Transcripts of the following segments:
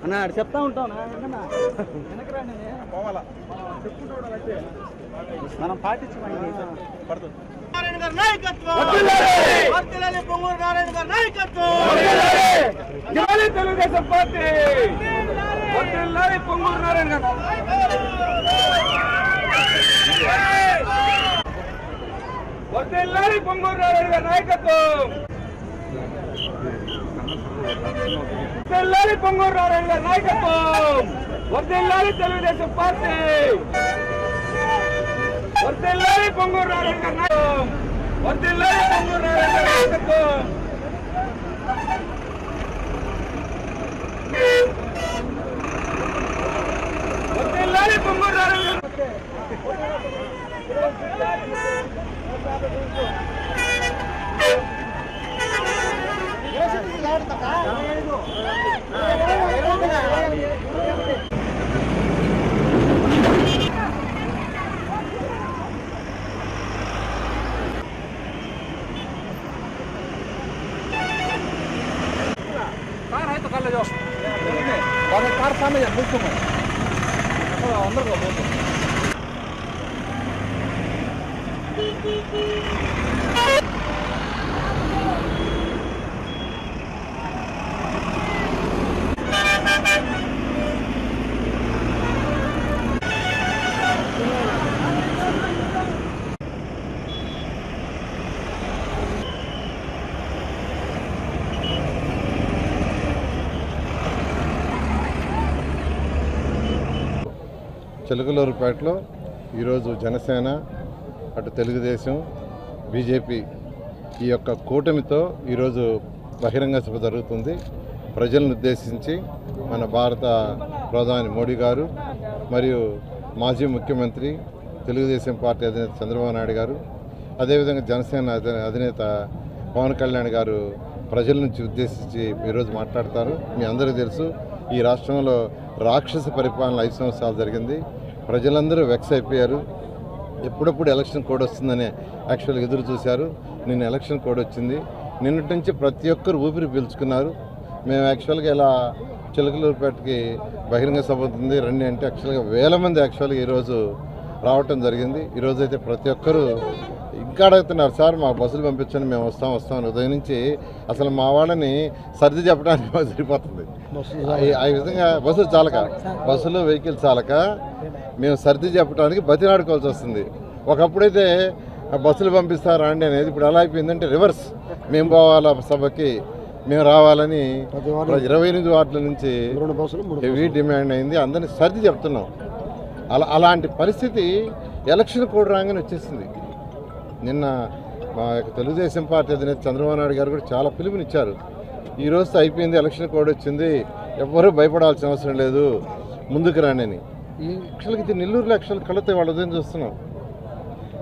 అన్నా చెప్తా ఉంటాను మనం పాటించమని పడుతుంది. నారాయణ గారి నాయకత్వం, పొంగూరు నారాయణ గారి నాయకత్వం, తెలుగుదేశం పార్టీ, పొంగూరు నారాయణ గారు, పొంగూరు నారాయణ గారి నాయకత్వం, పొంగూరు నారాయణ గారి నాయకత్వం, వర్ధిల్లాలి తెలుగుదేశం పార్టీ, వర్ధిల్లాలి పొంగూరు నారాయణ గారి నాయకత్వం, వర్ధిల్లాలి పొంగూరు నారాయణ గారి నాయకత్వం. వర్ధిల్లాలి పొంగూరు నారాయణ कार है तो कर ले जाओ और कार सामने जा बिल्कुल अंदर को చిలకలూరుపేటలో ఈరోజు జనసేన అటు తెలుగుదేశం బీజేపీ ఈ యొక్క కూటమితో ఈరోజు బహిరంగ సభ జరుగుతుంది. ప్రజలను ఉద్దేశించి మన భారత ప్రధాని మోడీ గారు మరియు మాజీ ముఖ్యమంత్రి తెలుగుదేశం పార్టీ అధినేత చంద్రబాబు నాయుడు గారు, అదేవిధంగా జనసేన అధినేత పవన్ కళ్యాణ్ గారు ప్రజల నుంచి ఉద్దేశించి ఈరోజు మాట్లాడతారు. మీ అందరికీ తెలుసు, ఈ రాష్ట్రంలో రాక్షస పరిపాలన 5 సంవత్సరాలు జరిగింది. ప్రజలందరూ వెక్స్ అయిపోయారు. ఎప్పుడప్పుడు ఎలక్షన్ కోడ్ వస్తుందని యాక్చువల్గా ఎదురు చూశారు. నిన్న ఎలక్షన్ కోడ్ వచ్చింది. నిన్నటి నుంచి ప్రతి ఒక్కరు ఊపిరి పీల్చుకున్నారు. మేము యాక్చువల్గా ఇలా చిలకలూరుపేటకి బహిరంగ సభ ఉంది రండి అంటే యాక్చువల్గా వేల మంది యాక్చువల్గా ఈరోజు రావటం జరిగింది. ఈరోజు అయితే ప్రతి ఒక్కరూ ఇంకా అడుగుతున్నారు, సార్ మా బస్సులు పంపించండి, మేము వస్తాం ఉదయం నుంచి అసలు మా వాళ్ళని సర్ది చెప్పడానికి సరిపోతుంది. ఆ విధంగా బస్సులు వెహికల్ చాలక మేము సర్ది చెప్పడానికి బతినాడుకోవాల్సి వస్తుంది. ఒకప్పుడైతే బస్సులు పంపిస్తారా అండి అనేది, ఇప్పుడు ఎలా అయిపోయిందంటే రివర్స్. మేము పోవాలా సభకి, మేము రావాలని 28 వార్డుల నుంచి హెవీ డిమాండ్ అయింది. అందరినీ సర్ది చెప్తున్నాం. అలాంటి పరిస్థితి ఎలక్షన్ కోడ్ రాగానే వచ్చేసింది. నిన్న మా యొక్క తెలుగుదేశం పార్టీ అధినేత చంద్రబాబు నాయుడు గారు కూడా చాలా పిలుపునిచ్చారు. ఈ రోజుతో అయిపోయింది, ఎలక్షన్ కోడ్ వచ్చింది, ఎవ్వరూ భయపడాల్సిన అవసరం లేదు, ముందుకు రానని. ఈ యాక్చువల్గా ఇది నెల్లూరులో యాక్చువల్ కళ్ళతో వాళ్ళ ఉదయం చూస్తున్నాం.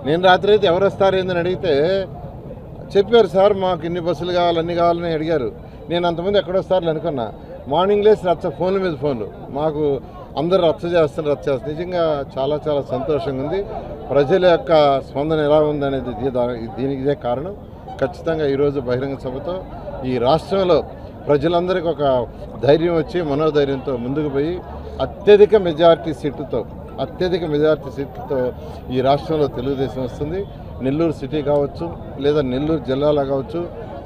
నేను రాత్రి అయితే ఎవరు వస్తారేందని అడిగితే చెప్పారు, సార్ మాకు ఇన్ని బస్సులు కావాలి అన్ని కావాలని అడిగారు. నేను అంతమంది ఎక్కడొస్తారని అనుకున్నా. మార్నింగ్ లేసి ఫోన్ల మీద ఫోన్లు, మాకు అందరూ రచ్చ చేస్తున్నారు. నిజంగా చాలా చాలా సంతోషంగా ఉంది. ప్రజల యొక్క స్పందన ఎలా ఉందనేది దీనికి ఇదే కారణం. ఖచ్చితంగా ఈరోజు బహిరంగ సభతో ఈ రాష్ట్రంలో ప్రజలందరికీ ఒక ధైర్యం వచ్చి మనోధైర్యంతో ముందుకు పోయి అత్యధిక మెజారిటీ సీట్లతో ఈ రాష్ట్రంలో తెలుగుదేశం వస్తుంది. నెల్లూరు సిటీ కావచ్చు, లేదా నెల్లూరు జిల్లాలో కావచ్చు,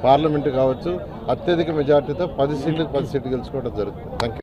పార్లమెంటు కావచ్చు, అత్యధిక మెజారిటీతో 10 సీట్లు గెలుచుకోవడం జరుగుతుంది. Thank you.